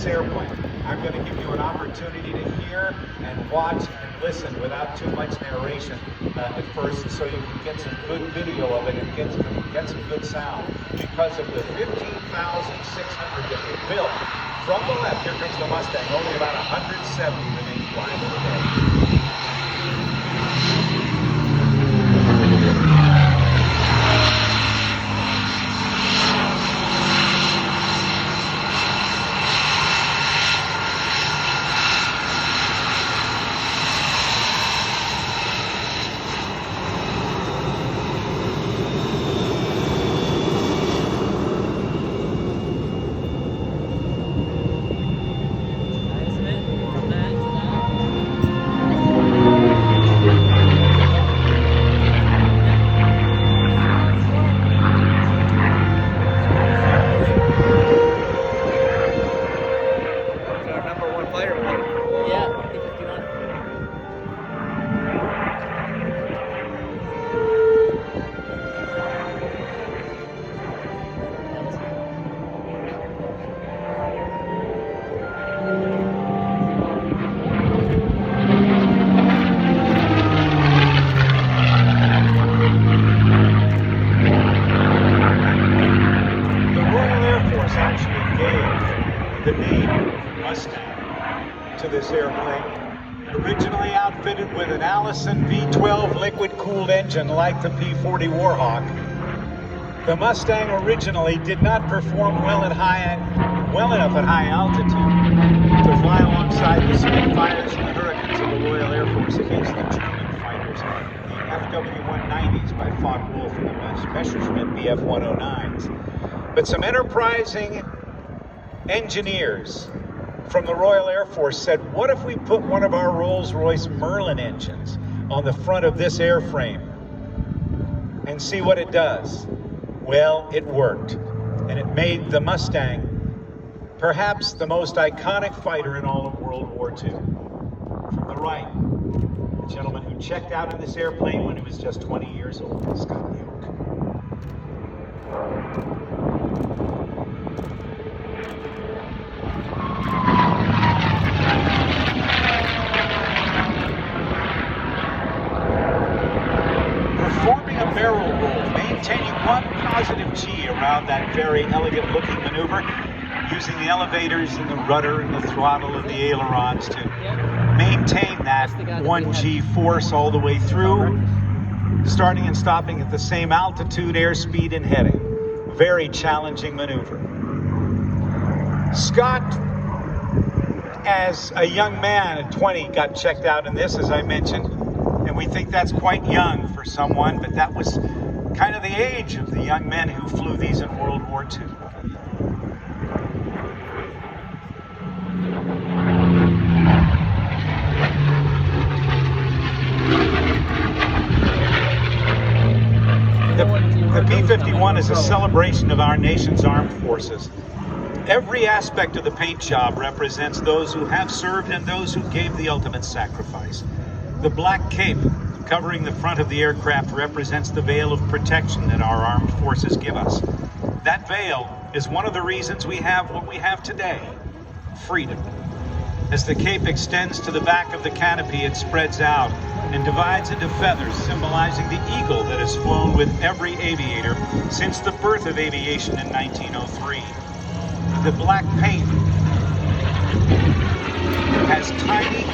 Airplane. I'm going to give you an opportunity to hear and watch and listen without too much narration at first, so you can get some good video of it and get some good sound. Because of the 15,600 that were built, from the left, here comes the Mustang, only about 170 remain flying today. The name Mustang to this airplane, originally outfitted with an Allison V12 liquid-cooled engine like the P-40 Warhawk. The Mustang originally did not perform well enough at high altitude to fly alongside the Spitfires and the Hurricanes of the Royal Air Force against the German fighters, the FW-190s by Focke-Wulf and the Messerschmitt Bf-109s. But some enterprising engineers from the Royal Air Force said, what if we put one of our Rolls-Royce Merlin engines on the front of this airframe and see what it does? Well, it worked, and it made the Mustang perhaps the most iconic fighter in all of World War II. From the right, a gentleman who checked out in this airplane when he was just 20 years old, Scott Yoak. Performing a barrel roll, maintaining one positive G around that very elegant looking maneuver, using the elevators and the rudder and the throttle and the ailerons to maintain that 1G force all the way through, starting and stopping at the same altitude, airspeed, and heading. Very challenging maneuver. Scott, as a young man at 20, got checked out in this, as I mentioned, and we think that's quite young for someone, but that was kind of the age of the young men who flew these in World War II. The P-51 is a celebration of our nation's armed forces. Every aspect of the paint job represents those who have served and those who gave the ultimate sacrifice. The black cape covering the front of the aircraft represents the veil of protection that our armed forces give us. That veil is one of the reasons we have what we have today, freedom. As the cape extends to the back of the canopy, it spreads out and divides into feathers, symbolizing the eagle that has flown with every aviator since the birth of aviation in 1903. The black paint has tiny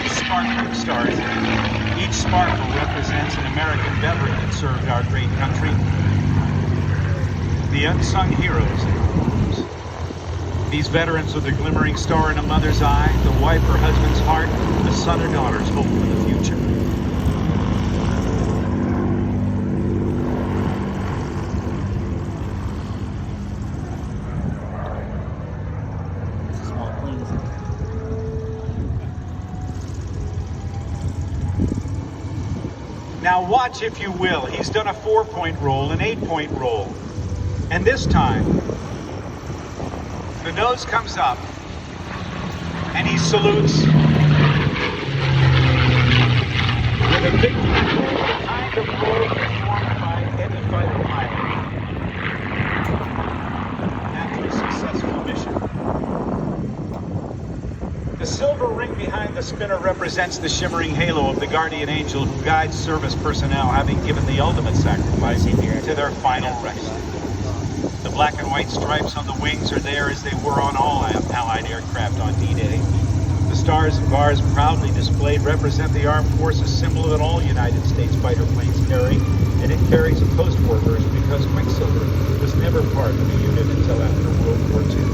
sparkling stars in it. Each sparkle represents an American veteran that served our great country. The unsung heroes. These veterans with a glimmering star in a mother's eye, the wife or husband's heart, the son or daughter's hope for the future. Now watch, if you will. He's done a 4-point roll, an 8-point roll. And this time, the nose comes up, and he salutes with a victory roll, the kind of roll performed by any fighter pilot after a successful mission. The silver ring behind the spinner represents the shimmering halo of the guardian angel who guides service personnel, having given the ultimate sacrifice to their final rest. The black and white stripes on the wings are there as they were on all Allied aircraft on D-Day. The stars and bars proudly displayed represent the armed forces symbol that all United States fighter planes carry, and it carries a post-war version because Quicksilver was never part of the unit until after World War II.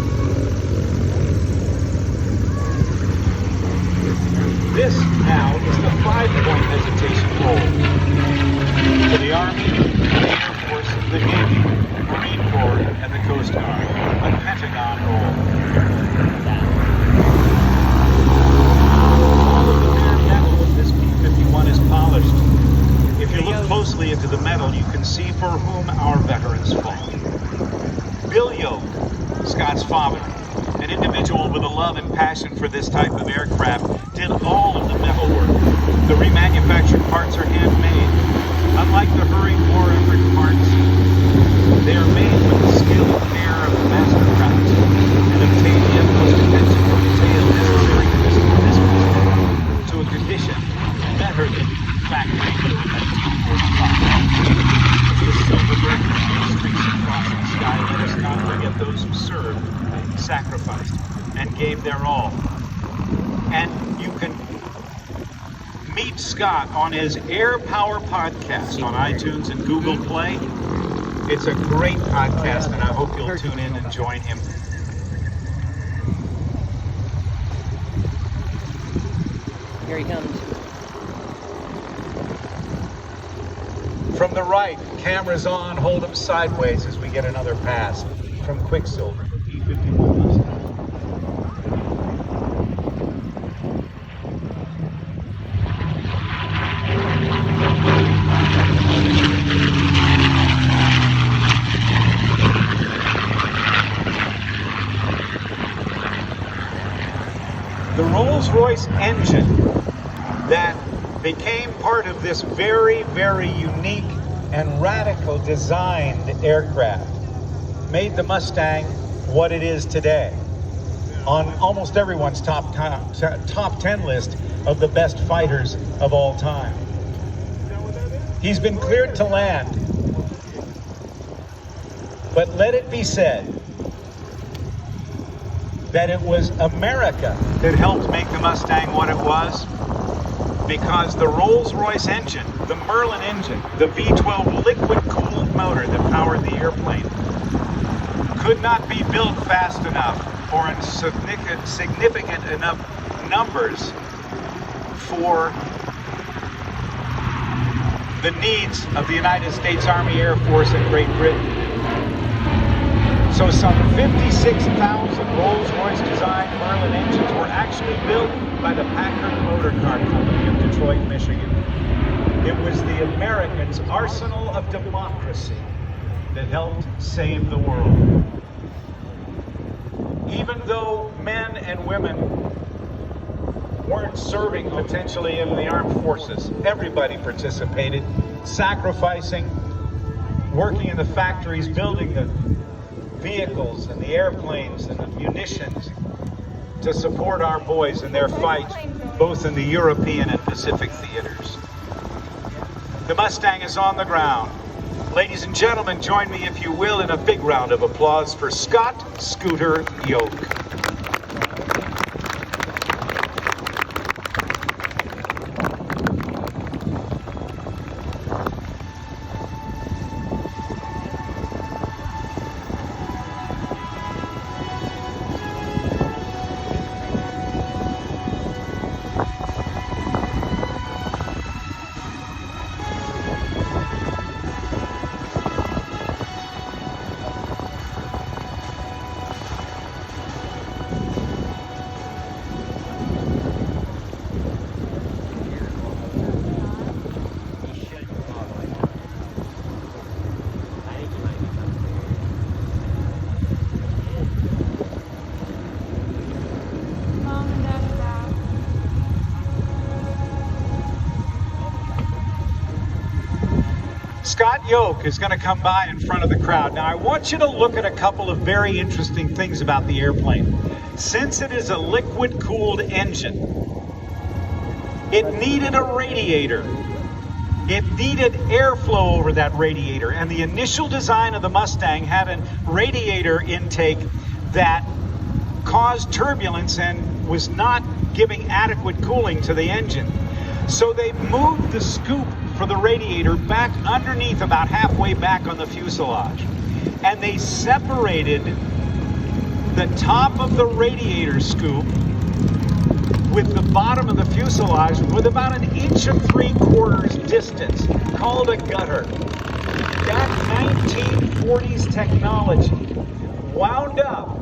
This now is the 5-point hesitation roll for the Army, the Air Force, the Navy, Marine Corps, and the Coast Guard. A Pentagon roll. All of the bare metal of this P-51 is polished. If you look closely into the metal, you can see for whom our veterans fought. Bill Yoke, Scott's father, an individual with a love and passion for this type of aircraft, did all of the metal work. The remanufactured parts are handmade. Unlike the hurried war effort parts, they are made with the skill and care of the master craftsman and obtain the utmost attention to detail necessary to restore this vehicle to a condition better than factory built in 1945. The silver bird streaks across the sky. Let us not forget those who served, sacrificed, and gave their all. And you can meet Scott on his Air Power podcast on iTunes and Google Play. It's a great podcast, and I hope you'll tune in and join him. Here he comes. From the right, cameras on, hold him sideways as we get another pass from Quicksilver, P-51 Mustang. The Rolls-Royce engine that became part of this very, very unique and radical designed aircraft made the Mustang what it is today. On almost everyone's top 10 list of the best fighters of all time. He's been cleared to land, but let it be said that it was America that helped make the Mustang what it was, because the Rolls-Royce engine, the Merlin engine, the V12 liquid-cooled motor that powered the airplane, could not be built fast enough or in significant enough numbers for the needs of the United States Army, Air Force, and Great Britain. So some 56,000 Rolls-Royce designed Merlin engines were actually built by the Packard Motor Car Company of Detroit, Michigan. It was the Americans' arsenal of democracy that helped save the world. Even though men and women weren't serving potentially in the armed forces, everybody participated, sacrificing, working in the factories, building the vehicles and the airplanes and the munitions to support our boys in their fight, both in the European and Pacific theaters. The Mustang is on the ground. Ladies and gentlemen, join me, if you will, in a big round of applause for Scott Scooter Yoke. Scott Yoke is going to come by in front of the crowd. Now, I want you to look at a couple of very interesting things about the airplane. Since it is a liquid-cooled engine, it needed a radiator. It needed airflow over that radiator, and the initial design of the Mustang had a radiator intake that caused turbulence and was not giving adequate cooling to the engine. So they moved the scoop for the radiator back underneath, about halfway back on the fuselage, and they separated the top of the radiator scoop with the bottom of the fuselage with about 1 3/4 inch distance, called a gutter. That 1940s technology wound up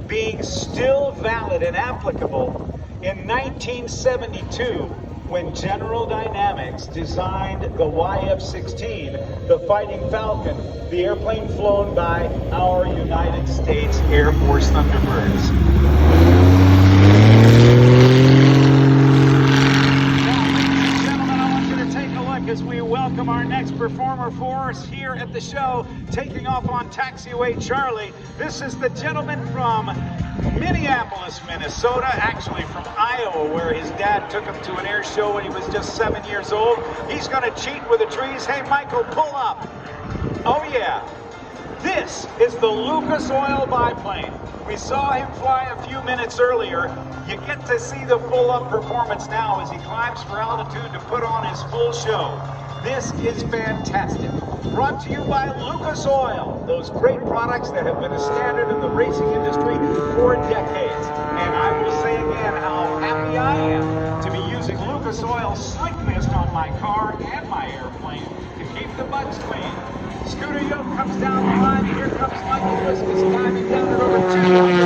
being still valid and applicable in 1972 when General Dynamics designed the YF-16, the Fighting Falcon, the airplane flown by our United States Air Force Thunderbirds. As we welcome our next performer for us here at the show, taking off on Taxiway Charlie. This is the gentleman from Minneapolis, Minnesota, actually from Iowa, where his dad took him to an air show when he was just 7 years old. He's going to cheat with the trees. Hey, Michael, pull up. Oh, yeah. This is the Lucas Oil biplane. We saw him fly a few minutes earlier. You get to see the full-up performance now as he climbs for altitude to put on his full show. This is fantastic. Brought to you by Lucas Oil, those great products that have been a standard in the racing industry for decades. And I will say again how happy I am to be using Lucas Oil Slick Mist on my car and my airplane to keep the bugs clean. Scooter Yoke comes down the line. Here comes Michael Wiskus climbing down at over 200.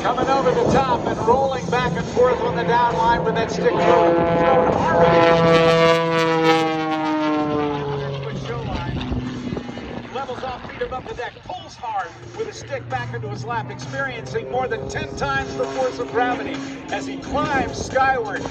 Coming over the top and rolling back and forth on the down line with that stick thrown show line. Levels off, feet above the deck, pulls hard with a stick back into his lap, experiencing more than 10 times the force of gravity as he climbs skyward.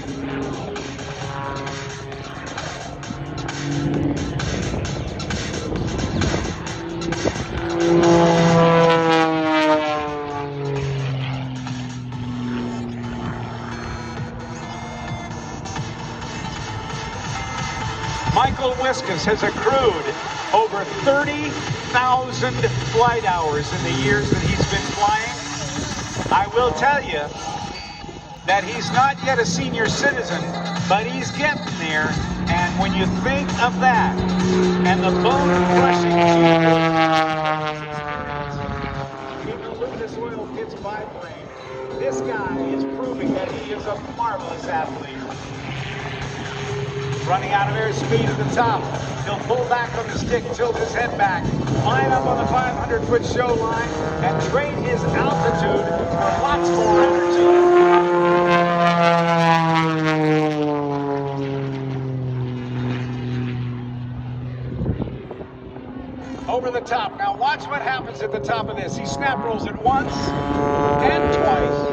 Michael Wiskus has accrued over 30,000 flight hours in the years that he's been flying. I will tell you that he's not yet a senior citizen, but he's getting there. And when you think of that and the bone-crushing in the Lucas Oil Kids biplane, this guy is proving that he is a marvelous athlete. Running out of airspeed at the top. He'll pull back on the stick, tilt his head back, line up on the 500-foot show line, and trade his altitude for lots more energy. Over the top. Now watch what happens at the top of this. He snap rolls it once, and twice,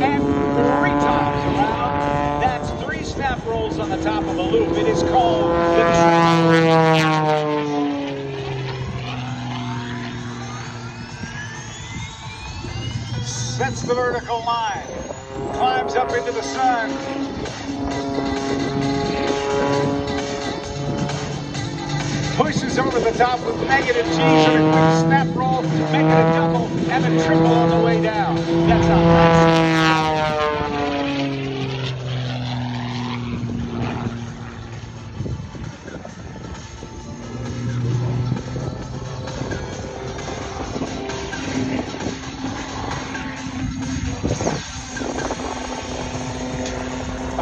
and 3 times around. That's 3 snap rolls on the top of a loop. It is called sets the vertical line, climbs up into the sun. Pushes over the top with negative G's and a quick snap roll, make it a double and a triple on the way down. That's a high.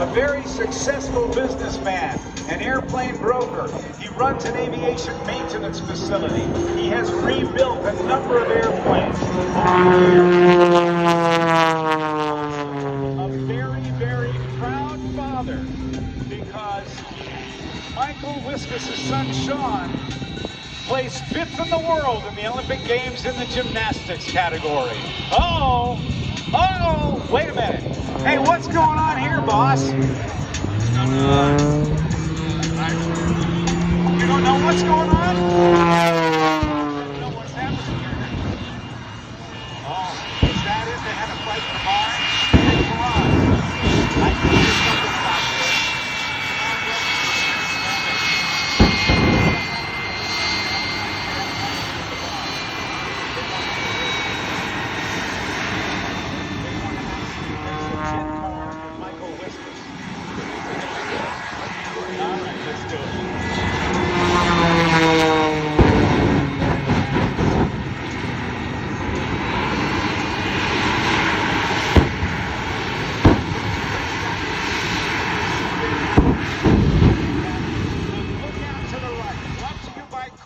a very successful businessman, an airplane broker. He runs an aviation maintenance facility. He has rebuilt a number of airplanes over the years. A very, very proud father, because Michael Wiskus' son, Sean, placed 5th in the world in the Olympic Games in the gymnastics category. Oh, wait a minute. Hey, what's going on here, boss? You don't know what's going on? You don't know what's happening here. Oh, is that it? They had a fight for Mars? Hey, come on. I think there's something about this.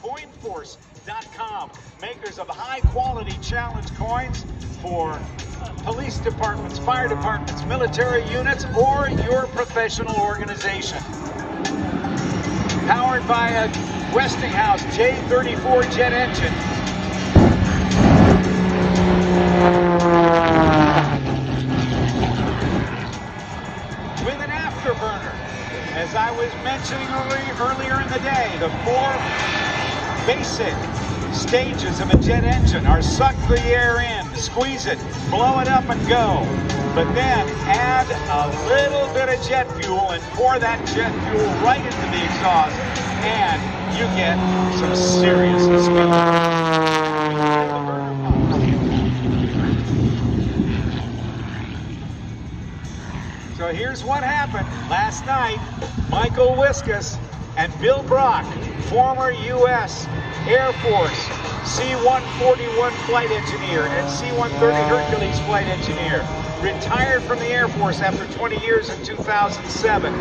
Coinforce.com, makers of high-quality challenge coins for police departments, fire departments, military units, or your professional organization. Powered by a Westinghouse J34 jet engine. With an afterburner. As I was mentioning earlier in the day, the 4 basic stages of a jet engine are suck the air in, squeeze it, blow it up and go. But then add a little bit of jet fuel and pour that jet fuel right into the exhaust, and you get some serious speed. So here's what happened last night. Michael Wiskus and Bill Brock, former U.S. Air Force C-141 flight engineer and C-130 Hercules flight engineer, retired from the Air Force after 20 years in 2007,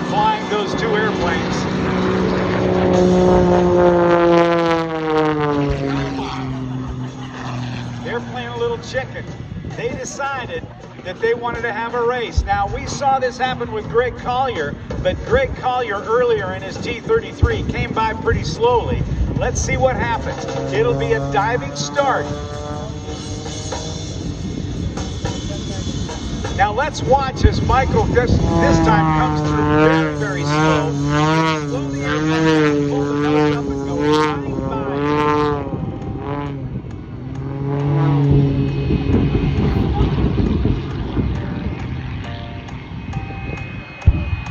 flying those 2 airplanes. They're playing a little chicken. They decided that they wanted to have a race. Now, we saw this happen with Greg Collier, but Greg Collier earlier in his T-33 came by pretty slowly. Let's see what happens. It'll be a diving start. Now let's watch as Michael this time comes through very, very slow. Slowly pull the nose up and go flying by.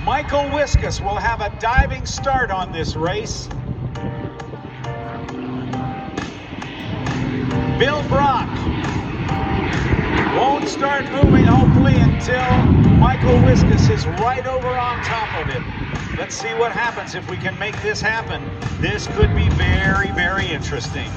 Michael Wiskus will have a diving start on this race. Bill Brock won't start moving, hopefully, until Michael Wiskus is right over on top of him. Let's see what happens if we can make this happen. This could be very, very interesting.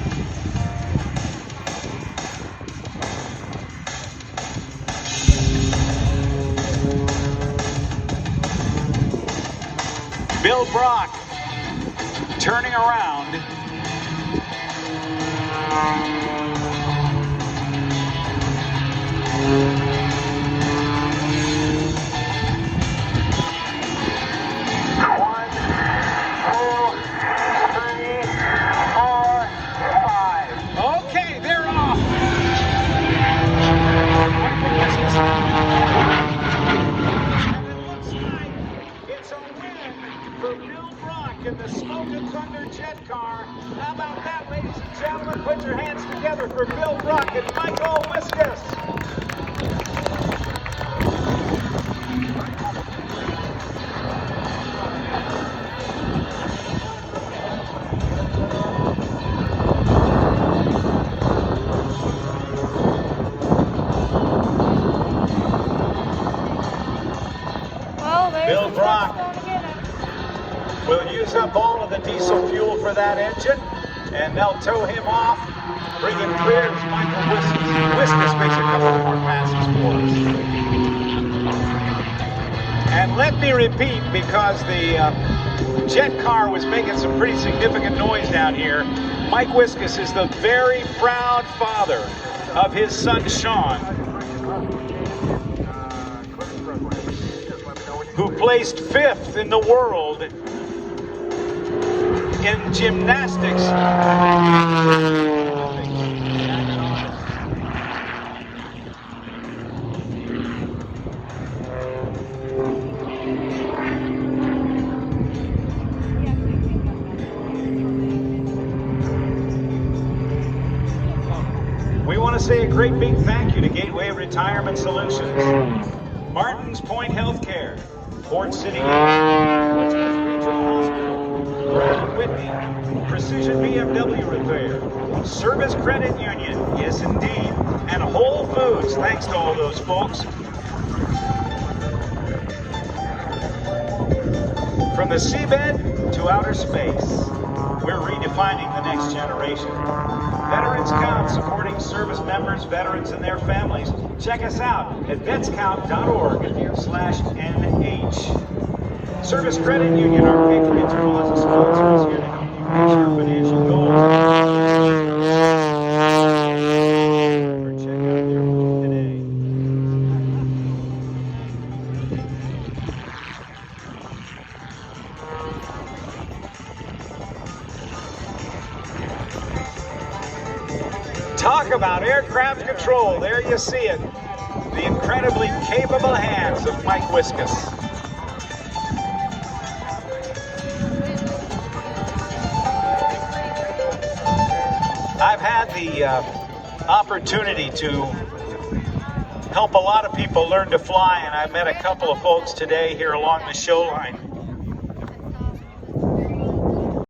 Bill Brock turning around. Okay, they're off. And it looks like it's a win for Bill Brock in the Smoke and Thunder jet car. How about that, ladies and gentlemen? Put your hands together for Bill Brock and Michael Wiskus. Bill Brock will use up all of the diesel fuel for that engine, and they'll tow him off, bring him clear as Michael Wiskus makes a couple more passes for us. And let me repeat, because the jet car was making some pretty significant noise down here, Mike Wiskus is the very proud father of his son Sean, who placed 5th in the world in gymnastics. We want to say a great big thank you to Gateway Retirement Solutions, Martins Point Healthcare, Fort City, Regional Hospital, Brad Whitney, Precision BMW Repair, Service Credit Union, yes indeed, and Whole Foods. Thanks to all those folks. From the seabed to outer space, we're redefining the next generation. Veterans Count, supporting service members, veterans, and their families. Check us out at vetscount.org/NH. Service Credit Union, our Patriots Cause sponsor, is here to help you reach your financial goals. Check out their booth today. Talk about aircraft control. There you see it. The incredibly capable hands of Mike Wiskus. I've had the opportunity to help a lot of people learn to fly, and I met a couple of folks today here along the show line